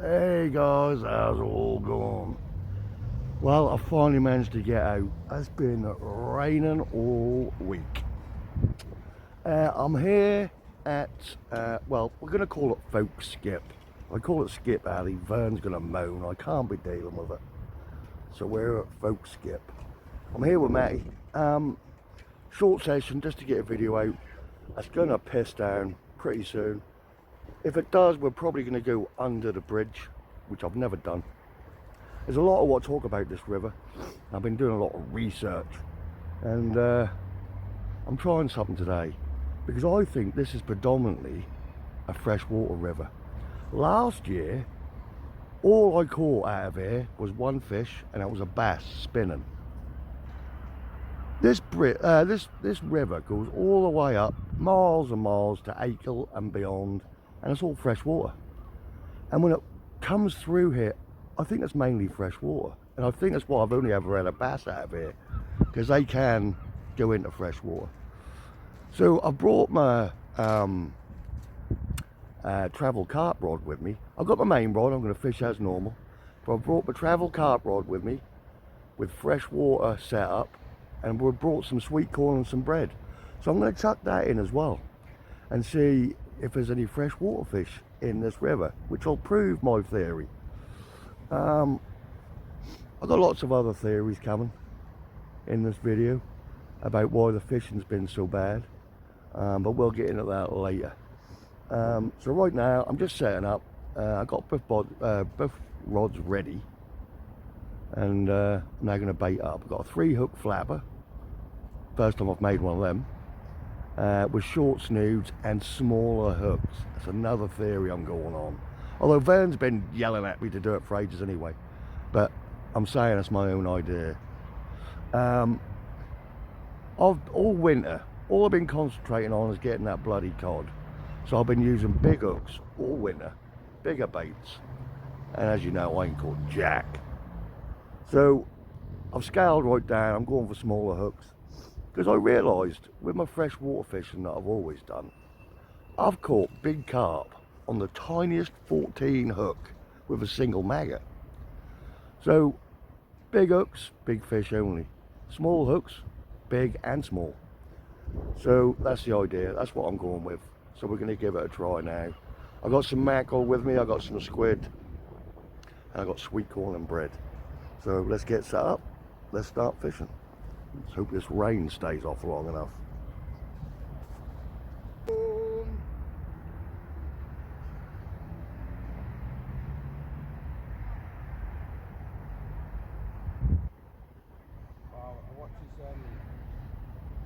Hey guys, how's it all going? Well, I finally managed to get out. It's been raining all week. I'm here at, well, we're going to call it Folk Skip. I call it Skip Alley. Vern's going to moan. I can't be dealing with it. So we're at Folk Skip. I'm here with Matty. Short session just to get a video out. It's going to piss down pretty soon. If it does, we're probably going to go under the bridge, which I've never done. There's a lot of what to talk about this river. I've been doing a lot of research, and I'm trying something today because I think this is predominantly a freshwater river. Last year, all I caught out of here was one fish, and it was a bass spinning. This river goes all the way up, miles and miles to Achill and beyond, and it's all freshwater. And when it comes through here, I think it's mainly fresh water, and I think that's why I've only ever had a bass out of here, because they can go into fresh water. So I brought my travel carp rod with me. I've got my main rod, I'm going to fish as normal, but I brought my travel carp rod with me with fresh water set up, and we brought some sweet corn and some bread. So I'm going to chuck that in as well and see if there's any freshwater fish in this river, which will prove my theory. I've got lots of other theories coming in this video about why the fishing's been so bad, but we'll get into that later. So right now I'm just setting up. I've got both rods ready, and I'm now going to bait up. I've got a 3-hook flapper, first time I've made one of them, with short snoods and smaller hooks. That's another theory I'm going on. Although Vern's been yelling at me to do it for ages anyway, but I'm saying it's my own idea. All winter, all I've been concentrating on is getting that bloody cod. So I've been using big hooks all winter, bigger baits, and as you know, I ain't caught jack. So I've scaled right down. I'm going for smaller hooks because I realised with my freshwater fishing that I've always done, I've caught big carp on the tiniest 14 hook with a single maggot. So big hooks, big fish only. Small hooks, big and small. So that's the idea, that's what I'm going with. So we're going to give it a try now. I've got some mackerel with me, I've got some squid, and I've got sweet corn and bread. So let's get set up, let's start fishing. Let's hope this rain stays off long enough. I watched his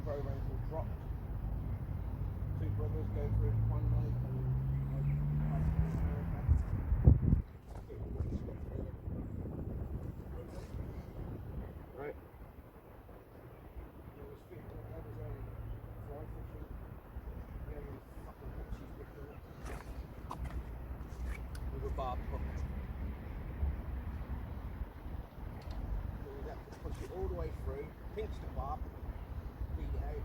program called Dropped. 2 brothers go through it one night right. He was fishing, had his own fly fishing. He had his fucking hooks he's with a barb hook. So he'd have to push it all the way through, pinch the barb, lead it out.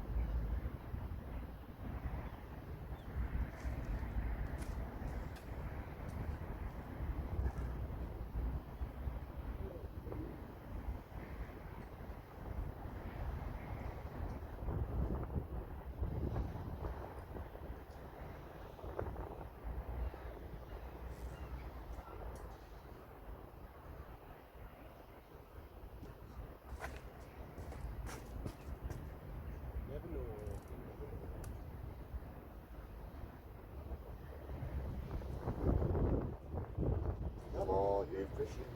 Come on, you fishing.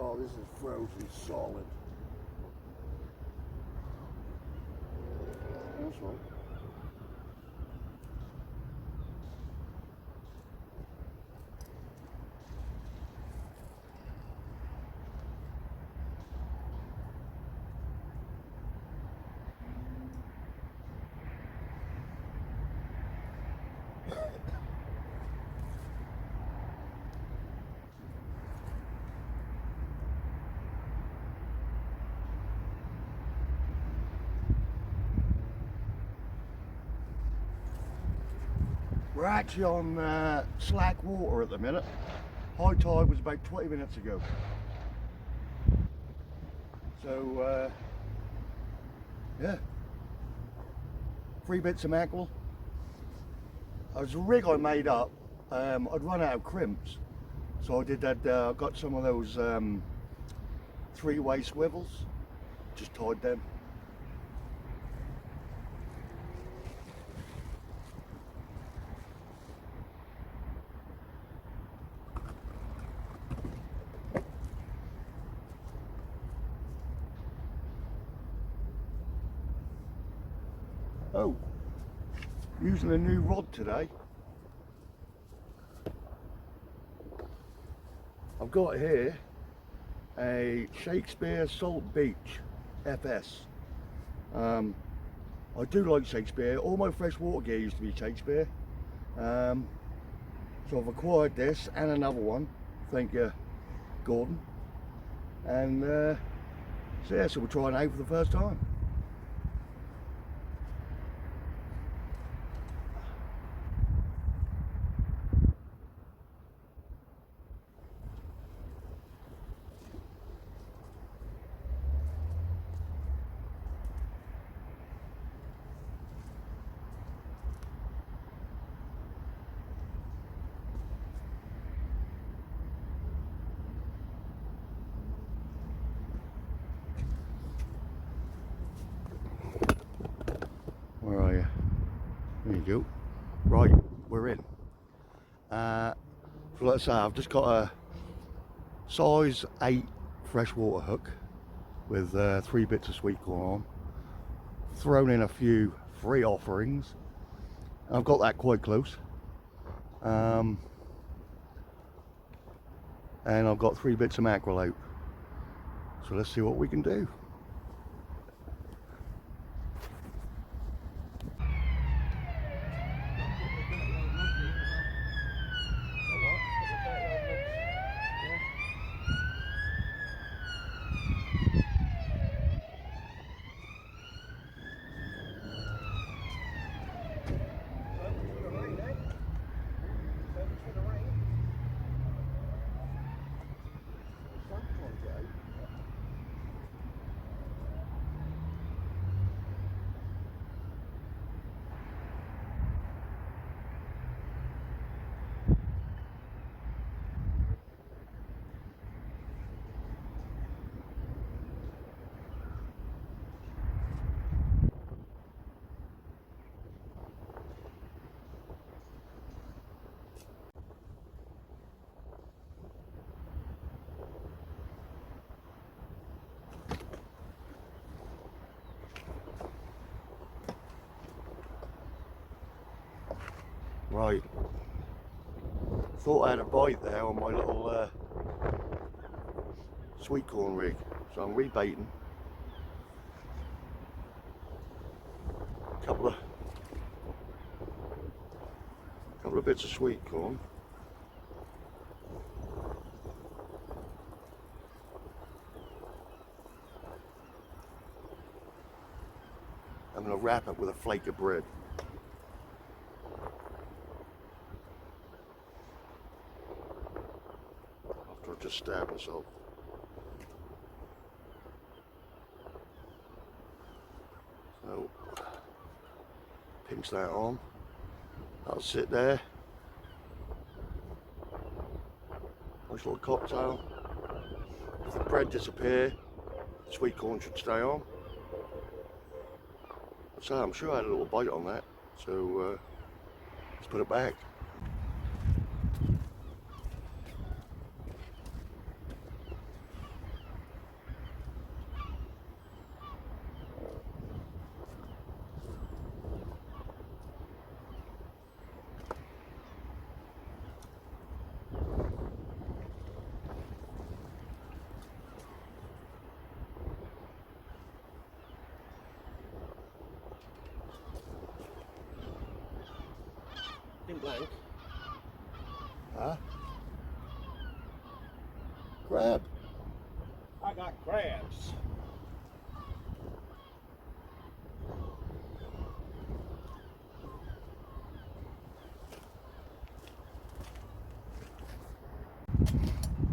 Oh, this is frozen solid. That's right. We're actually on slack water at the minute. High tide was about 20 minutes ago. So, yeah. 3 bits of mackerel. It was a rig I made up. I'd run out of crimps. So I did that, got some of those 3-way swivels. Just tied them. Oh, using a new rod today. I've got here a Shakespeare Salt Beach FS. I do like Shakespeare. All my freshwater gear used to be Shakespeare. So I've acquired this and another one. Thank you, Gordon. And so yeah, so we're trying out for the first time. Where are you? There you go. Right, we're in. So let's say I've just got a size 8 freshwater hook with 3 bits of sweet corn on. Thrown in a few free offerings. I've got that quite close. And I've got 3 bits of mackerel out. So let's see what we can do. Right, thought I had a bite there on my little sweet corn rig, so I'm rebaiting. Couple of bits of sweet corn. I'm going to wrap it with a flake of bread. After I just stab myself. So, pinch that on. That'll sit there. Nice little cocktail. If the bread disappears, the sweet corn should stay on. So I'm sure I had a little bite on that. So let's put it back. In blank. Huh? Crab. I got crabs.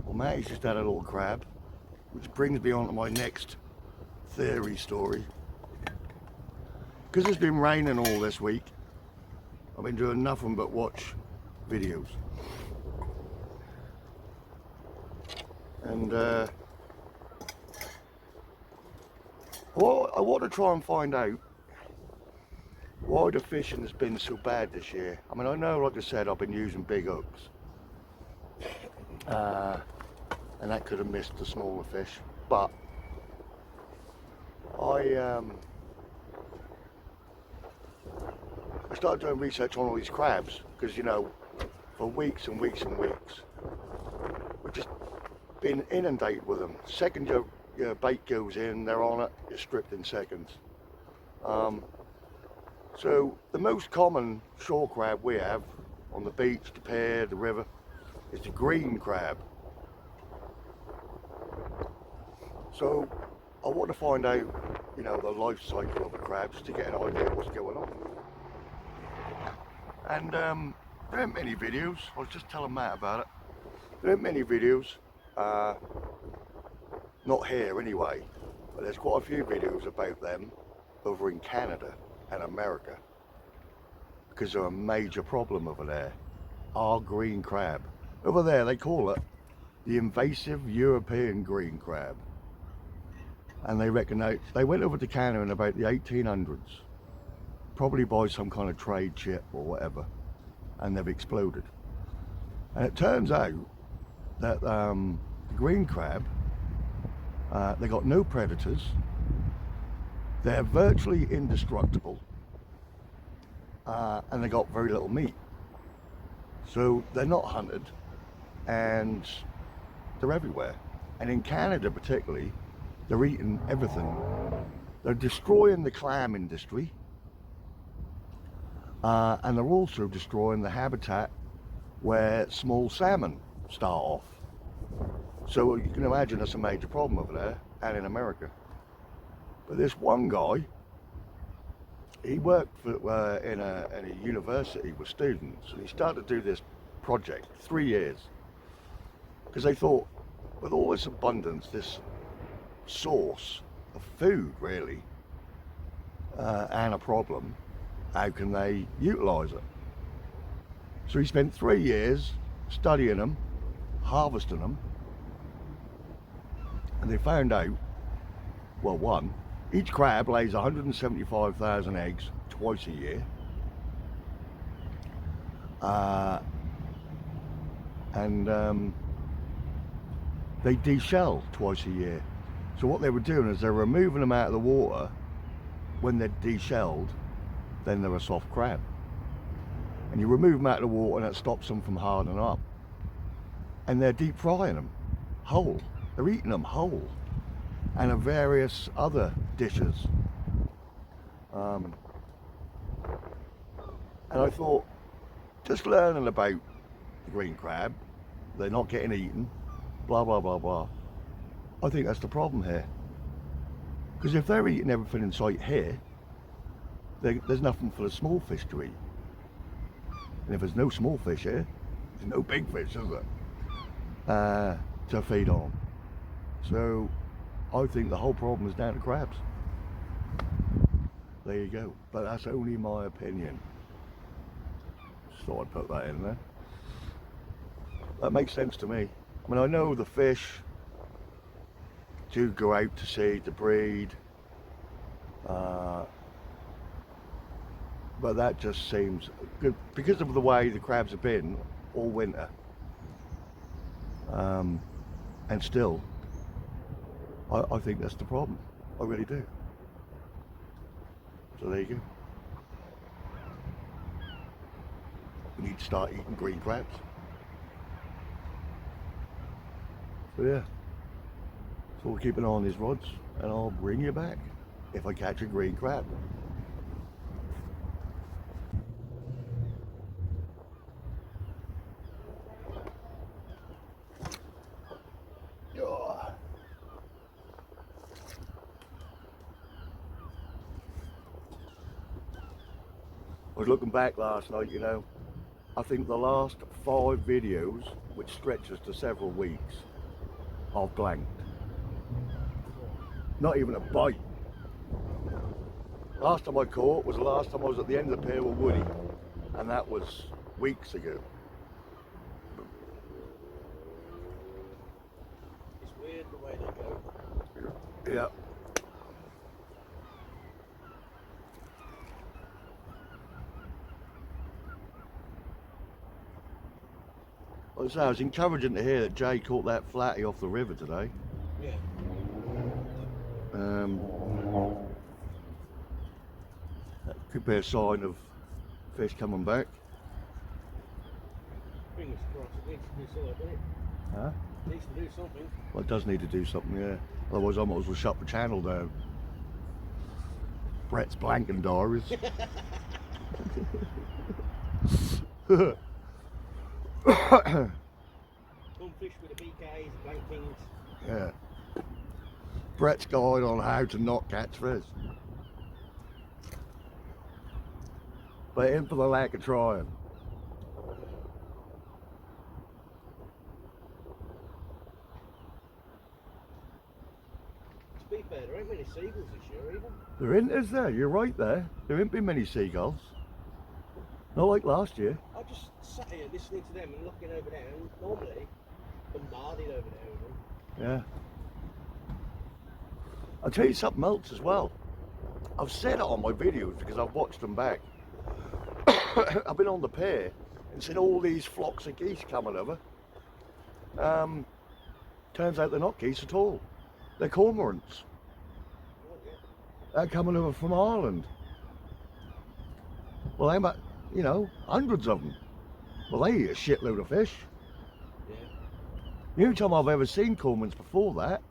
Well, Matty's just had a little crab, which brings me on to my next theory story. Because it's been raining all this week, I've been doing nothing but watch videos. And well, I want to try and find out why the fishing has been so bad this year. I mean, I know, like I said, I've been using big hooks. And that could have missed the smaller fish. But I started doing research on all these crabs because, you know, for weeks and weeks and weeks we've just been inundated with them. Second your bait goes in, they're on it, you're stripped in seconds. So the most common shore crab we have on the beach, the pier, the river, is the green crab. So I want to find out, you know, the life cycle of the crabs to get an idea of what's going on. And there aren't many videos. I was just telling Matt about it. There aren't many videos, not here anyway, but there's quite a few videos about them over in Canada and America, because they're a major problem over there. Our green crab. Over there they call it the invasive European green crab. And they reckon they went over to Canada in about the 1800s, probably by some kind of trade ship or whatever, and they've exploded. And it turns out that the green crab, they got no predators, they're virtually indestructible, and they got very little meat. So they're not hunted, and they're everywhere. And in Canada particularly, they're eating everything. They're destroying the clam industry, and they're also destroying the habitat where small salmon start off. So you can imagine that's a major problem over there and in America. But this one guy, he worked for, in a university with students, and he started to do this project, 3 years, because they thought, with all this abundance, this source of food really, and a problem, how can they utilise it? So he spent 3 years studying them, harvesting them, and they found out, well, one, each crab lays 175,000 eggs twice a year, and they deshell twice a year. So what they were doing is they're removing them out of the water. When they're deshelled, then they're a soft crab. And you remove them out of the water and it stops them from hardening up. And they're deep frying them whole. They're eating them whole. And of various other dishes. And I thought, just learning about the green crab, they're not getting eaten, blah, blah, blah, blah. I think that's the problem here. Because if they're eating everything in sight here, there's nothing for the small fish to eat. And if there's no small fish here, there's no big fish, is there? To feed on. So I think the whole problem is down to crabs. There you go. But that's only my opinion. Just thought I'd put that in there. That makes sense to me. I mean, I know the fish do go out to sea to breed, but that just seems good because of the way the crabs have been all winter, and still I think that's the problem. I really do. So there you go. We need to start eating green crabs. So yeah, so we'll keep an eye on these rods and I'll bring you back if I catch a green crab. I was looking back last night, you know, I think the last 5 videos, which stretches to several weeks, I've blanked. Not even a bite. Last time I caught was the last time I was at the end of the pier with Woody, and that was weeks ago. It's weird the way they go. Yeah. Like I say, I was encouraging to hear that Jay caught that flatty off the river today. Yeah. That could be a sign of fish coming back. Fingers crossed. It needs to do something, doesn't it? Huh? It needs to do something. Well, it does need to do something, yeah. Otherwise I might as well shut the channel down. Brett's blanking Diaries. Come fish with the BKs, blank kings. Yeah. Brett's guide on how to not catch fish. But in for the lack of trying. To be fair, there ain't many seagulls this year either. There isn't, is there? You're right there. There ain't been many seagulls. Not like last year. I just sat here listening to them and looking over there, and normally bombarded over there with them. Yeah. I'll tell you something else as well. I've said it on my videos because I've watched them back. I've been on the pier and seen all these flocks of geese coming over. Turns out they're not geese at all. They're cormorants. Oh, yeah. They're coming over from Ireland. Well, they might, you know, hundreds of them. Well, they eat a shitload of fish. Yeah. The only time I've ever seen cormorants before that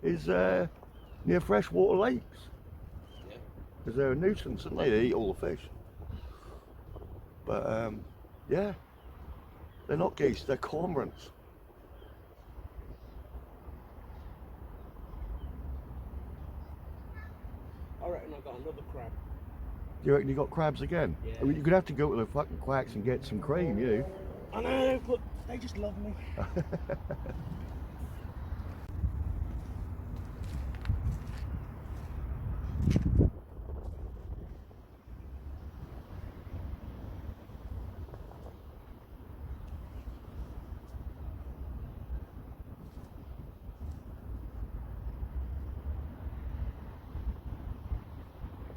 is near freshwater lakes. Yeah. Because they're a nuisance, and they eat all the fish. But yeah, they're not geese, they're cormorants. I reckon I got another crab. Do you reckon you got crabs again? Yeah. I mean, you're gonna have to go to the fucking quacks and get some cream, you. I know, but they just love me.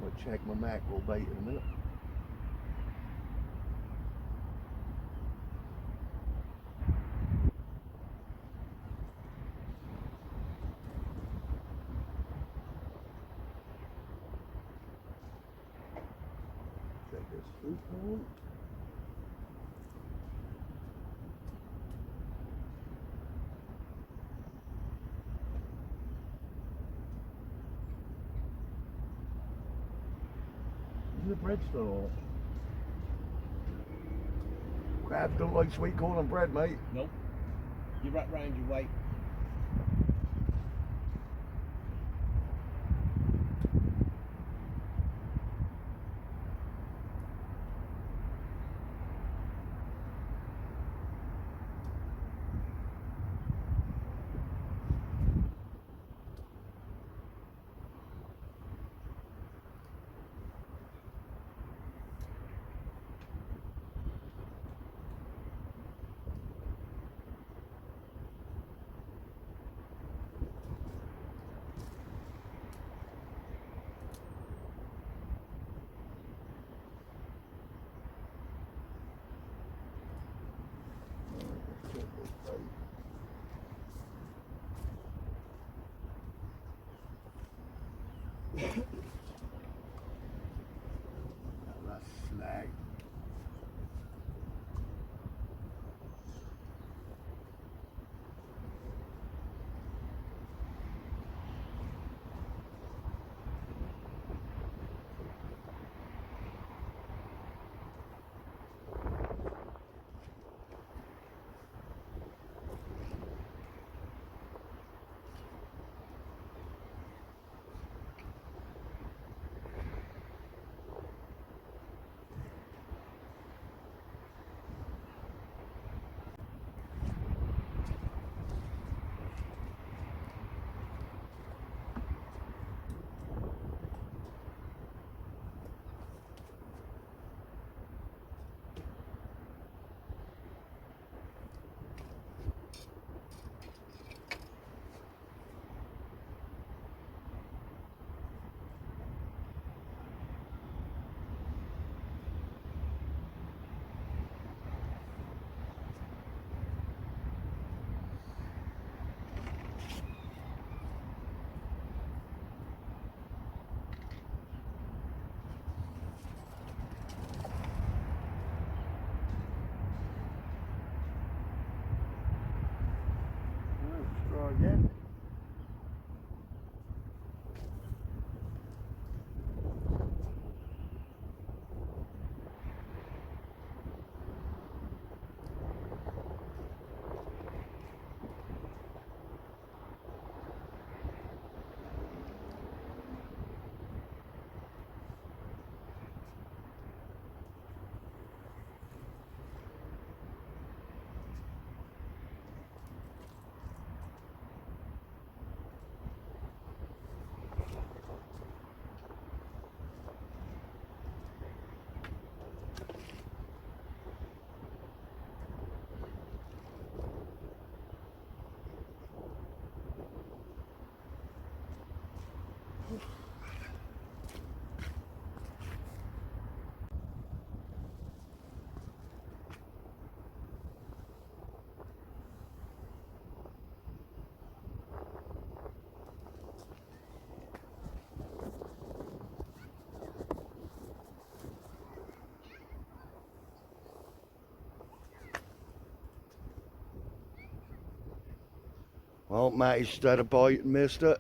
I'll check my mackerel bait in a minute. Check this fruit one. Is the bread still on it? Crabs don't like sweet corn and bread, mate. Nope. You wrap round your weight. Check this bait. That's snag. again. Well, Matty's just had a bite and missed it,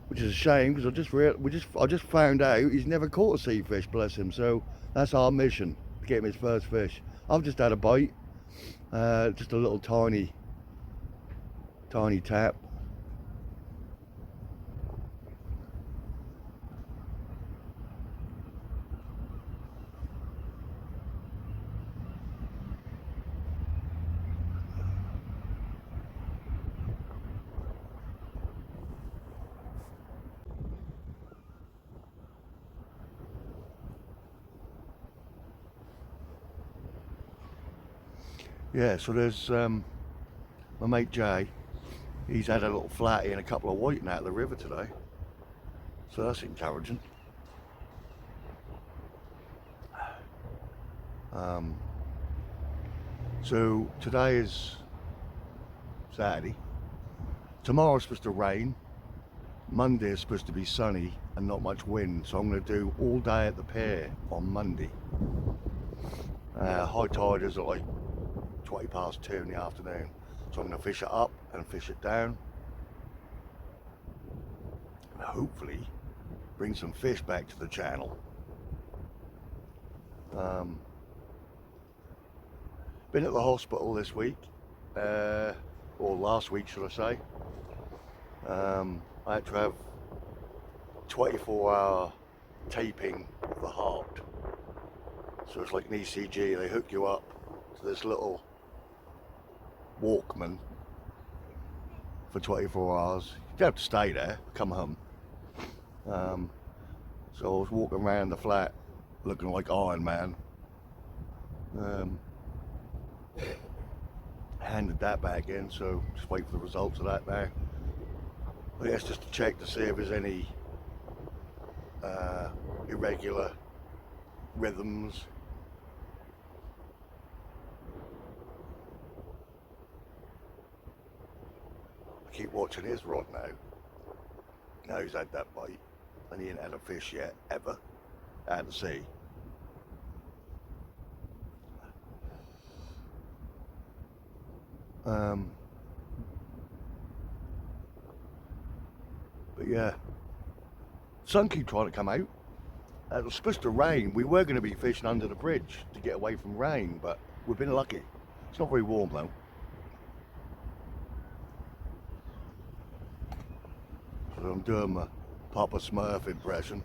which is a shame because I just found out he's never caught a sea fish, bless him. So that's our mission, to get him his first fish. I've just had a bite, just a little tiny tap. Yeah, so there's my mate Jay. He's had a little flatty and a couple of whiting out of the river today, so that's encouraging. So today is Saturday. Tomorrow's supposed to rain. Monday is supposed to be sunny and not much wind, so I'm going to do all day at the pier on Monday. High tide is at like 20 past 2 in the afternoon, so I'm going to fish it up and fish it down, and hopefully bring some fish back to the channel. Been at the hospital this week, or last week should I say. I had to have 24-hour taping of the heart, so it's like an ECG. They hook you up to this little Walkman for 24 hours. You don't have to stay there, come home. So I was walking around the flat looking like Iron Man. Handed that back in, so just wait for the results of that now. But yes, just to check to see if there's any irregular rhythms. I keep watching his rod now. Now he's had that bite, and he ain't had a fish yet, ever, out of the sea. But yeah, sun keep trying to come out. It was supposed to rain. We were going to be fishing under the bridge to get away from rain, but we've been lucky. It's not very warm though. So I'm doing my Papa Smurf impression.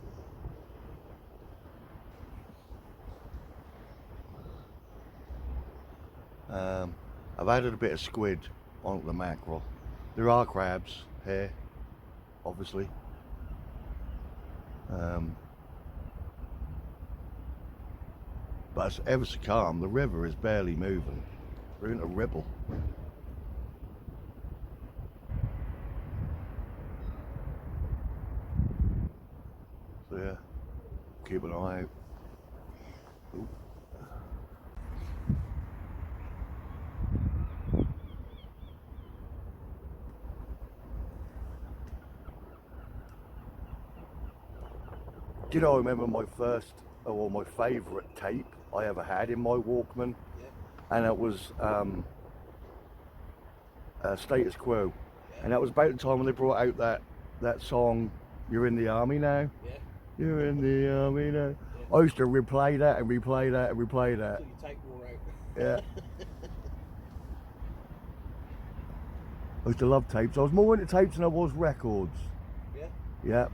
I've added a bit of squid onto the mackerel. There are crabs here, obviously. But it's ever so calm. The river is barely moving. We're in a ripple. So yeah, keep an eye out. Ooh. Do you know, I remember my first, or my favourite tape I ever had in my Walkman, Yeah. and it was Status Quo, Yeah. and that was about the time when they brought out that song, "You're in the Army Now." Yeah. You're in the army now. Yeah. I used to replay that and replay that and replay that. Until you take more out. Yeah. I used to love tapes. I was more into tapes than I was records. Yeah. Yeah.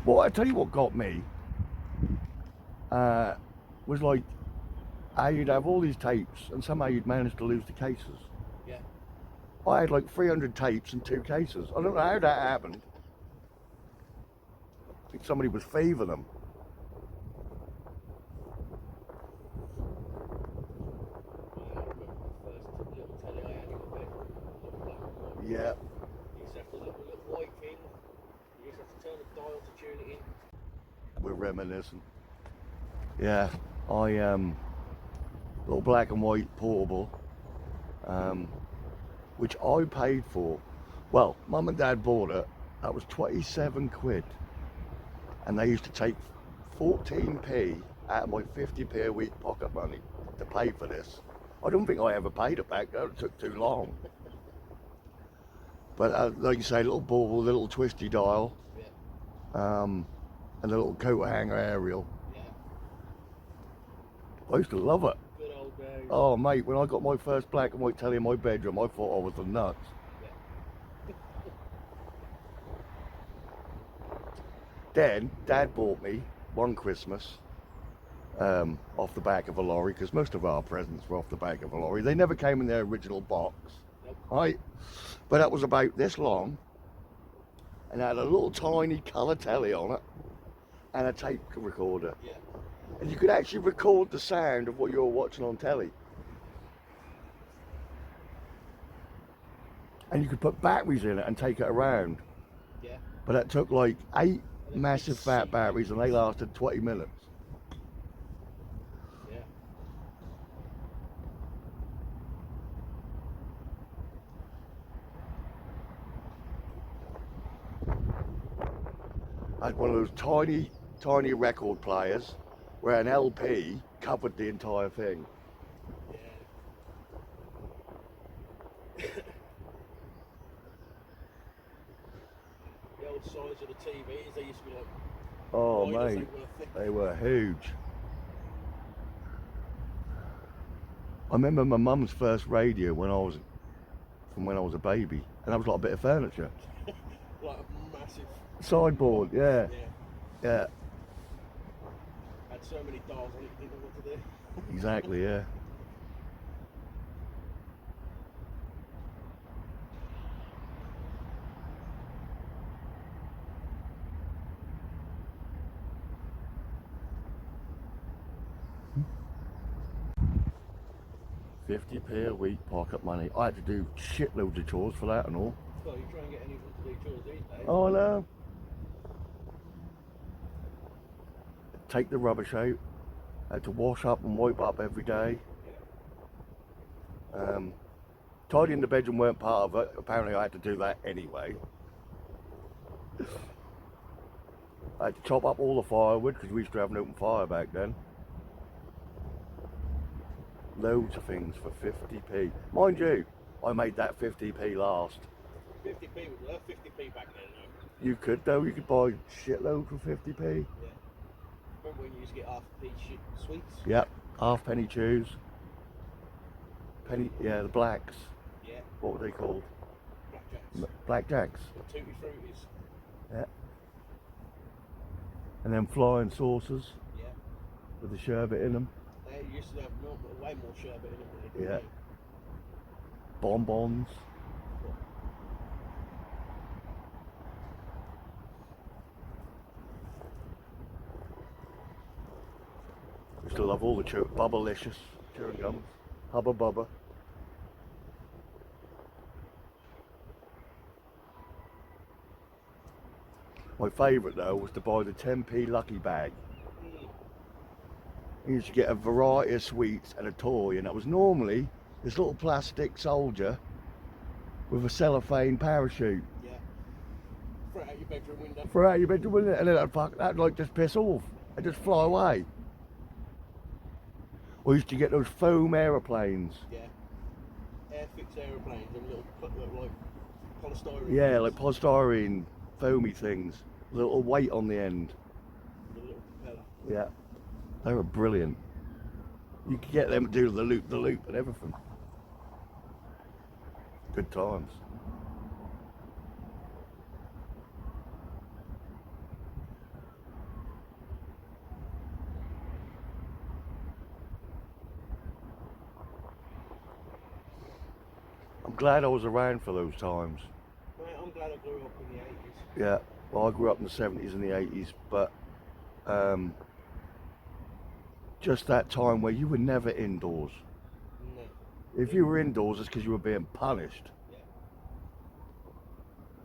Well, I tell you what got me was like how you'd have all these tapes and somehow you'd manage to lose the cases. Yeah. I had like 300 tapes and 2 cases. I don't know how that happened. I think somebody was thieving them. I remember the first little telly I had in my bedroom, little black and white. Yeah. You used to have the little white thing. You used to have to turn the dial to tune it in. We're reminiscing. Yeah. I little black and white portable, which I paid for. Well, Mum and Dad bought it. That was 27 quid. And they used to take 14p out of my 50p a week pocket money to pay for this. I don't think I ever paid it back. It took too long. But like you say, little bauble, little twisty dial, Yeah. and a little coat hanger aerial. Yeah. I used to love it. Good old days. Oh mate, when I got my first black and white telly in my bedroom, I thought I was the nuts. Yeah. Then Dad bought me one Christmas off the back of a lorry, because most of our presents were off the back of a lorry. They never came in their original box, Nope. right? But that was about this long, and had a little tiny colour telly on it, and a tape recorder. Yeah. And you could actually record the sound of what you were watching on telly. And you could put batteries in it and take it around. Yeah. But that took like 8 And then massive big fat seat batteries, and they lasted 20 minutes. Yeah. I had one of those tiny record players where an LP covered the entire thing. Yeah. The old size of the TVs, they used to be like, Oh wide as mate, they were thick. they were huge. I remember my mum's first radio when I was a baby, and that was like a bit of furniture. Like a massive Sideboard, yeah, Yeah. yeah, Had so many dials on it, you didn't know what to do. exactly, yeah. £50 a week pocket money. I had to do shitloads of chores for that and all. Well, you try and get anyone to do chores these days. Oh no. Take the rubbish out. I had to wash up and wipe up every day. Tidying the bedroom weren't part of it. Apparently I had to do that anyway. I had to chop up all the firewood because we used to have an open fire back then. Loads of things for 50p. Mind you, I made that 50p last. 50p was worth 50p back then, though. You could though, you could buy shitload for 50p. Yeah. Remember when you used to get half a piece sweets? Yep, half penny chews. Penny, yeah, the blacks. Yeah. What were they called? Blackjacks. Blackjacks. The Tutti Fruities. Yeah. And then flying saucers Yeah. with the sherbet in them. They used to have way more sherbet in them than they do Yeah. now. Bonbons. Used to love all the Bubblicious chewing gums. Hubba Bubba. My favourite though was to buy the 10p Lucky Bag. You used to get a variety of sweets and a toy, and it was normally this little plastic soldier with a cellophane parachute. Yeah. Throw it out your bedroom window. Throw out your bedroom window, and then that'd like just piss off and just fly away. We used to get those foam aeroplanes. Yeah. air-fixed aeroplanes and little like polystyrene. Yeah, like polystyrene, foamy things. Little weight on the end. The little propeller. Yeah, they were brilliant. You could get them to do the loop and everything. Good times. I'm glad I was around for those times. Mate, I'm glad I grew up in the 80s. Yeah, well, I grew up in the 70s and the 80s, but just that time where you were never indoors. No. If you were indoors, it's because you were being punished. Yeah.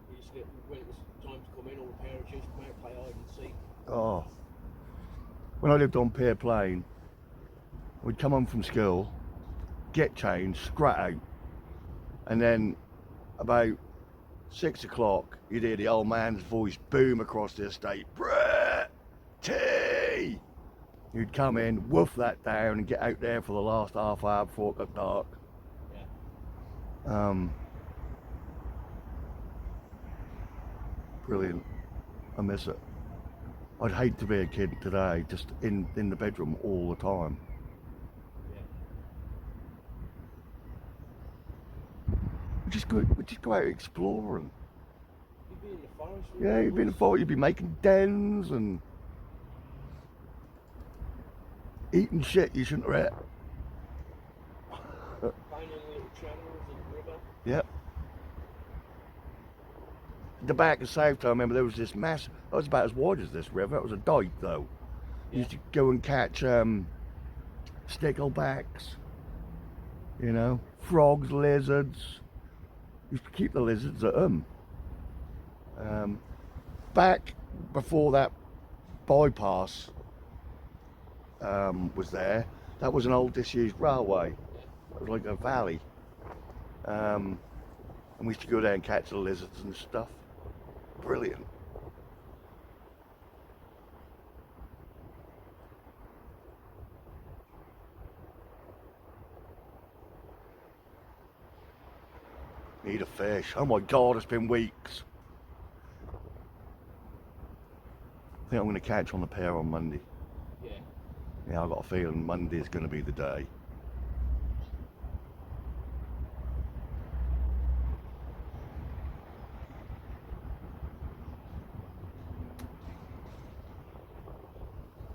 You just get, when it was time to come in, all the parents used to come out and play hide and seek. Oh, when I lived on Pier Plain, we'd come home from school, get changed, scrat out, and then about 6 o'clock, you'd hear the old man's voice boom across the estate. Brett! Tea! You'd come in, woof that down, and get out there for the last half hour before it got dark. Yeah. Brilliant. I miss it. I'd hate to be a kid today, just in the bedroom all the time. Yeah. We just go out exploring. You'd be in the forest. Yeah, you'd be in the forest, you'd be making dens and eating shit you shouldn't have ate. Finding little channels in the river. Yep. At the back of South, I remember there was this massive, that was about as wide as this river, it was a dike though. Yeah. Used to go and catch sticklebacks, you know, frogs, lizards. Used to keep the lizards at home. Back before that bypass was there, that was an old disused railway. It was like a valley. And we used to go there and catch the lizards and stuff. Brilliant. Need a fish. Oh my God, it's been weeks. I think I'm going to catch on the pier on Monday. Yeah. Yeah, I've got a feeling Monday is going to be the day.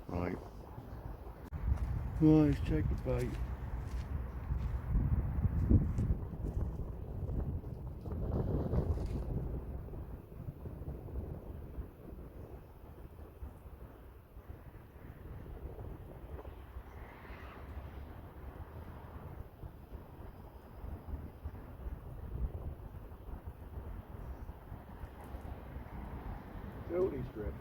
Right. Right, let's check the bait. Goldie strip.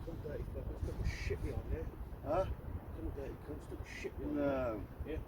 Some dirty fuckers took a shit behind there. Huh? Some dirty cunts took a shit behind there. No. Yeah.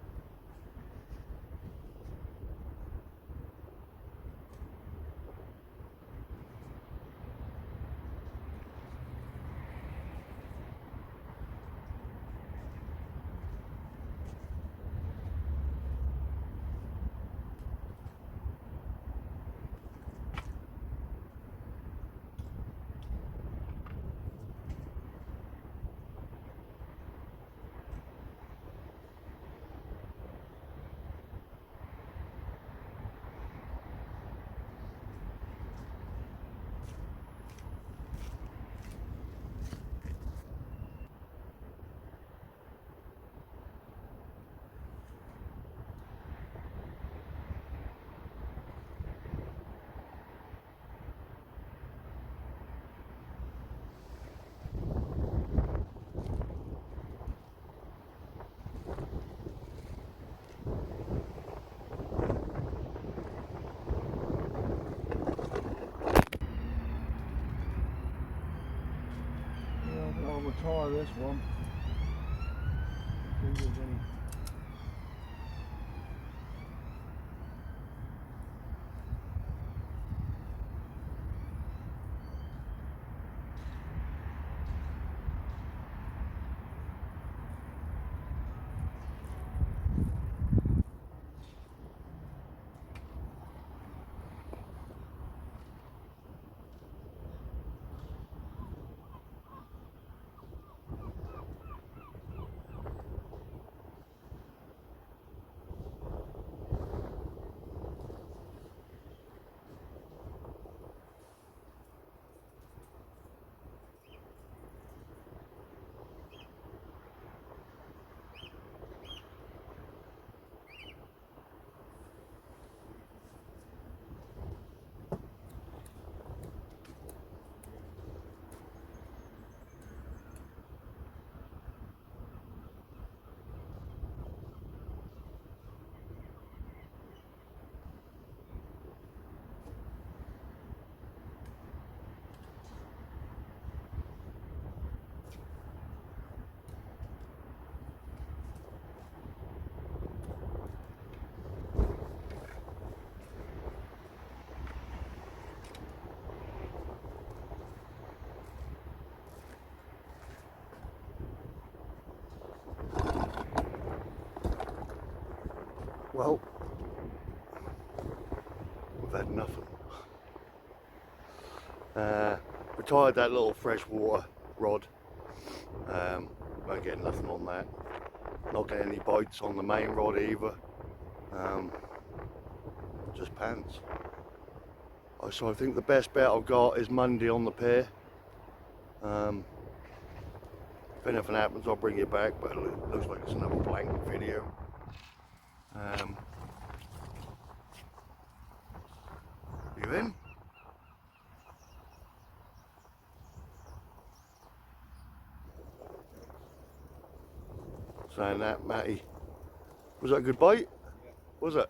tire this one. See if there's any. Well, we've had nothing. Retired that little freshwater rod. Won't get nothing on that. Not getting any bites on the main rod either. Just pants. So I think the best bet I've got is Monday on the pier. If anything happens, I'll bring you back, but it looks like it's another blank video. You in? Saying that, Matty. Was that a good bite? Yeah. Was it?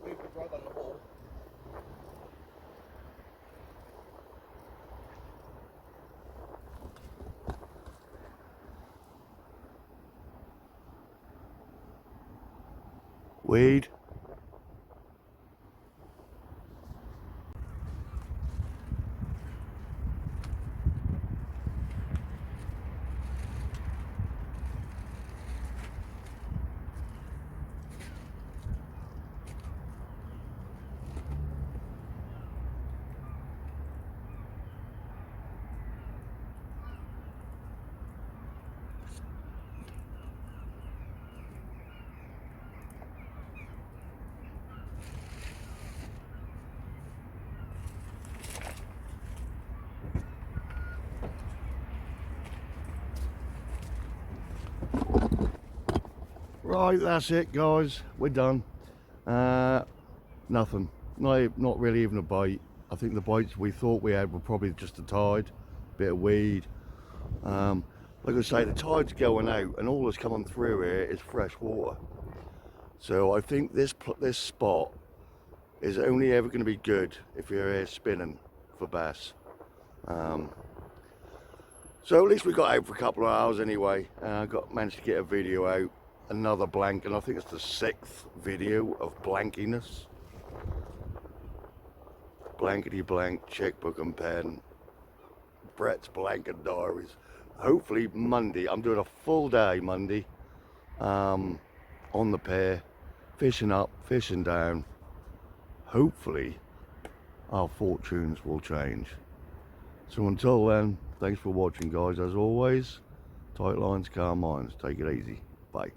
Moved it right on the ball. Weed. Right, that's it, guys. We're done. Nothing. Not really even a bite. I think the bites we thought we had were probably just a tide, bit of weed. Like I say, the tide's going out, and all that's coming through here is fresh water. So I think this spot is only ever going to be good if you're here spinning for bass. So at least we got out for a couple of hours anyway. Managed to get a video out, another blank, and I think it's the 6th video of blankiness. Blankety blank, checkbook and pen. Brett's blanket diaries. Hopefully Monday, I'm doing a full day Monday, on the pier, fishing up, fishing down. Hopefully our fortunes will change. So until then, thanks for watching, guys. As always, tight lines, calm minds. Take it easy. Bye.